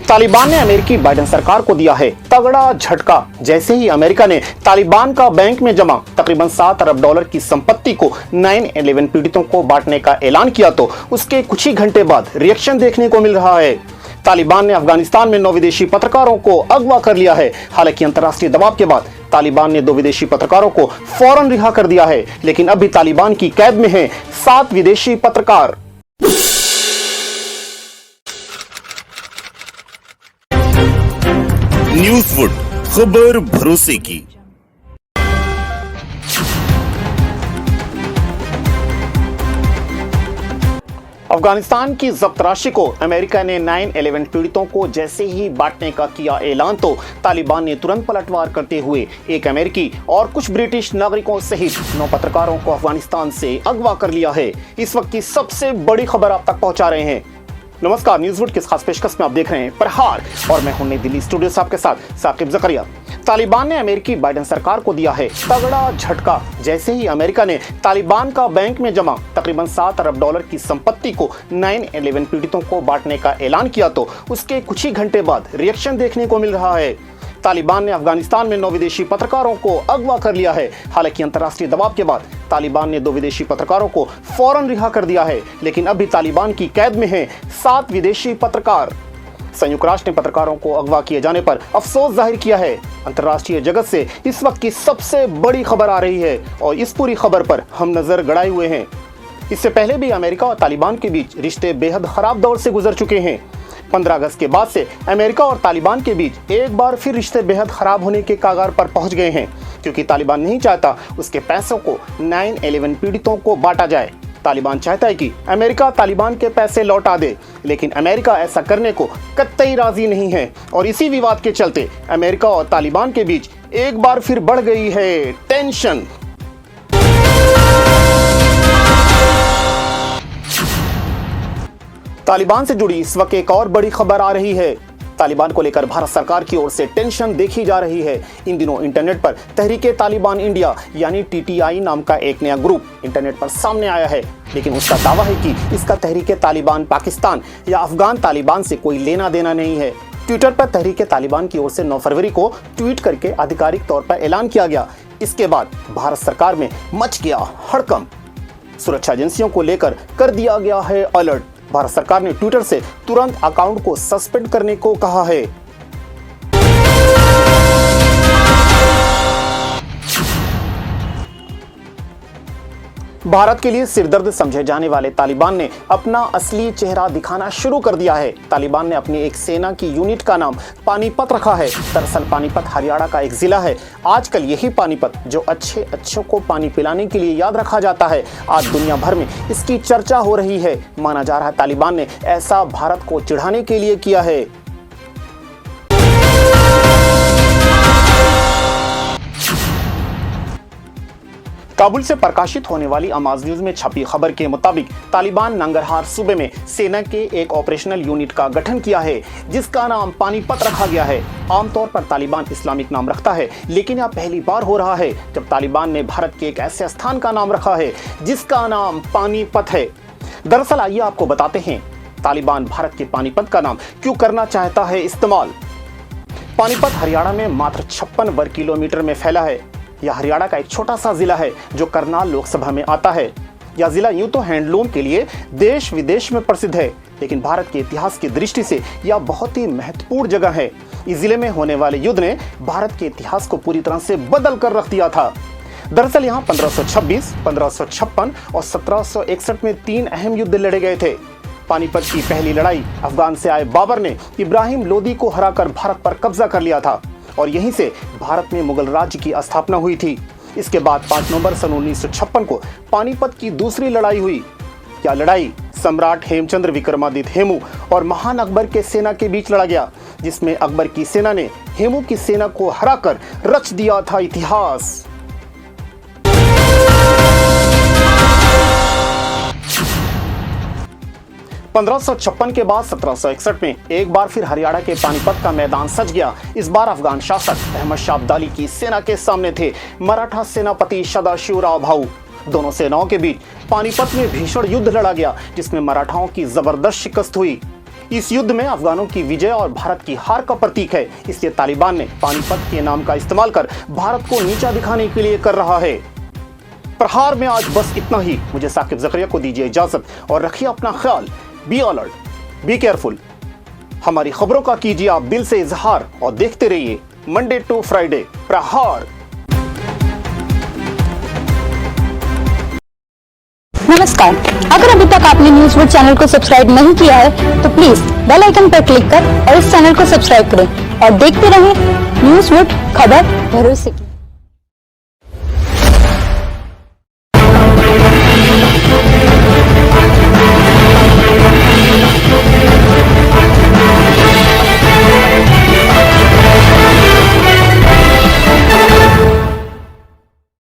तालिबान ने अमेरिकी बाइडेन सरकार को दिया है तगड़ा झटका। जैसे ही अमेरिका ने तालिबान का बैंक में जमा तकरीबन $7 अरब की संपत्ति को 9/11 पीड़ितों को बांटने का ऐलान किया तो उसके कुछ ही घंटे बाद रिएक्शन देखने को मिल रहा है। तालिबान ने अफगानिस्तान में 9 विदेशी पत्रकारों को अगवा कर लिया है। हालांकि अंतर्राष्ट्रीय दबाव के बाद तालिबान ने 2 विदेशी पत्रकारों को फौरन रिहा कर दिया है, लेकिन अभी तालिबान की कैद में हैं 7 विदेशी पत्रकार। न्यूज़वुड, खबर भरोसे की। अफगानिस्तान की जब्त राशि को अमेरिका ने 9/11 पीड़ितों को जैसे ही बांटने का किया ऐलान तो तालिबान ने तुरंत पलटवार करते हुए एक अमेरिकी और कुछ ब्रिटिश नागरिकों सहित 9 पत्रकारों को अफगानिस्तान से अगवा कर लिया है। इस वक्त की सबसे बड़ी खबर आप तक पहुंचा रहे हैं। नमस्कार, न्यूज़वुड की खास पेशकश में आप देख रहे हैं प्रहार और मैं हूं नई दिल्ली स्टूडियो से आपके साथ साकिब जकरिया। तालिबान ने अमेरिकी बाइडेन सरकार को दिया है तगड़ा झटका। जैसे ही अमेरिका ने तालिबान का बैंक में जमा तकरीबन $7 अरब की संपत्ति को 9/11 पीड़ितों को बांटने का ऐलान किया तो उसके कुछ ही घंटे बाद रिएक्शन देखने को मिल रहा है। तालिबान ने अफगानिस्तान में 9 विदेशी पत्रकारों को अगवा कर लिया है। हालांकि अंतर्राष्ट्रीय दबाव के बाद तालिबान ने 2 विदेशी पत्रकारों को फौरन रिहा कर दिया है, लेकिन अभी तालिबान की कैद में हैं 7 विदेशी पत्रकार। संयुक्त राष्ट्र ने पत्रकारों को अगवा किए जाने पर अफसोस जाहिर किया है। अंतर्राष्ट्रीय जगत से इस वक्त की सबसे बड़ी खबर आ रही है और इस पूरी खबर पर हम नजर गड़ाए हुए हैं। इससे पहले भी अमेरिका और तालिबान के बीच रिश्ते बेहद खराब दौर से गुजर चुके हैं। 15 अगस्त के बाद से अमेरिका और तालिबान के बीच एक बार फिर रिश्ते बेहद खराब होने के कगार पर पहुंच गए हैं, क्योंकि तालिबान नहीं चाहता उसके पैसों को 9/11 पीड़ितों को बांटा जाए। तालिबान चाहता है कि अमेरिका तालिबान के पैसे लौटा दे, लेकिन अमेरिका ऐसा करने को कतई राजी नहीं है और इसी विवाद के चलते अमेरिका और तालिबान के बीच एक बार फिर बढ़ गई है टेंशन। तालिबान से जुड़ी इस वक्त एक और बड़ी खबर आ रही है। तालिबान को लेकर भारत सरकार की ओर से टेंशन देखी जा रही है। इन दिनों इंटरनेट पर तहरीके तालिबान इंडिया यानी TTI नाम का एक नया ग्रुप इंटरनेट पर सामने आया है, लेकिन उसका दावा है कि इसका तहरीके तालिबान पाकिस्तान या अफगान तालिबान से कोई लेना देना नहीं है। ट्विटर पर तहरीके तालिबान की ओर से 9 फरवरी को ट्वीट करके आधिकारिक तौर पर ऐलान किया गया। इसके बाद भारत सरकार में मच गया हड़कंप। सुरक्षा एजेंसियों को लेकर कर दिया गया है अलर्ट। भारत सरकार ने ट्विटर से तुरंत अकाउंट को सस्पेंड करने को कहा है। भारत के लिए सिरदर्द समझे जाने वाले तालिबान ने अपना असली चेहरा दिखाना शुरू कर दिया है। तालिबान ने अपनी एक सेना की यूनिट का नाम पानीपत रखा है। दरअसल पानीपत हरियाणा का एक जिला है। आजकल यही पानीपत जो अच्छों को पानी पिलाने के लिए याद रखा जाता है, आज दुनिया भर में इसकी चर्चा हो रही है। माना जा रहा है तालिबान ने ऐसा भारत को चिढ़ाने के लिए किया है। काबुल से प्रकाशित होने वाली अमाज न्यूज में छपी खबर के मुताबिक तालिबान नंगरहार सूबे में सेना के एक ऑपरेशनल यूनिट का गठन किया है, जिसका नाम पानीपत रखा गया है। आमतौर पर तालिबान इस्लामिक नाम रखता है, लेकिन यह पहली बार हो रहा है जब तालिबान ने भारत के एक ऐसे स्थान का नाम रखा है जिसका नाम पानीपत है। दरअसल आइए आपको बताते हैं तालिबान भारत के पानीपत का नाम क्यों करना चाहता है इस्तेमाल। पानीपत हरियाणा में मात्र 56 वर्ग किलोमीटर में फैला है। यह हरियाणा का एक छोटा सा जिला है जो करनाल लोकसभा में आता है। यह जिला यूं तो हैंडलूम के लिए देश विदेश में प्रसिद्ध है, लेकिन भारत के इतिहास की दृष्टि से यह बहुत ही महत्वपूर्ण जगह है। इस जिले में होने वाले युद्ध ने भारत के इतिहास को पूरी तरह से बदल कर रख दिया था। दरअसल यहाँ 1526, 1556 और 1761 में 3 अहम युद्ध लड़े गए थे। पानीपत की पहली लड़ाई अफगान से आए बाबर ने इब्राहिम लोदी को हराकर भारत पर कब्जा कर लिया था और यहीं से भारत में मुगल राज्य की स्थापना हुई थी। इसके बाद 5 नवंबर सन 1956 को पानीपत की दूसरी लड़ाई हुई। यह लड़ाई सम्राट हेमचंद्र विक्रमादित्य हेमू और महान अकबर के सेना के बीच लड़ा गया, जिसमें अकबर की सेना ने हेमू की सेना को हराकर रच दिया था इतिहास। 1556 के बाद 1761 में एक बार फिर हरियाणा के पानीपत का मैदान सज गया। इस बार अफगान शासक अहमद शाह अब्दाली की सेना के सामने थे मराठा सेनापति सदाशिवराव भाऊ। दोनों सेनाओं के बीच पानीपत में भीषण युद्ध लड़ा गया, जिसमें मराठाओं की जबरदस्त शिकस्त हुई। इस युद्ध में अफगानों की विजय और भारत की हार का प्रतीक है, इसलिए तालिबान ने पानीपत के नाम का इस्तेमाल कर भारत को नीचा दिखाने के लिए कर रहा है। प्रहार में आज बस इतना ही। मुझे साकिब जकरिया को दीजिए इजाजत और रखिए अपना ख्याल। Be alert, be careful. हमारी खबरों का कीजिए आप दिल से इजहार और देखते रहिए मंडे टू फ्राइडे प्रहार। नमस्कार, अगर अभी तक आपने न्यूज़ वुड चैनल को सब्सक्राइब नहीं किया है तो प्लीज बेल आइकन पर क्लिक कर और इस चैनल को सब्सक्राइब करें और देखते रहें न्यूज़ वुड, खबर भरोसे की।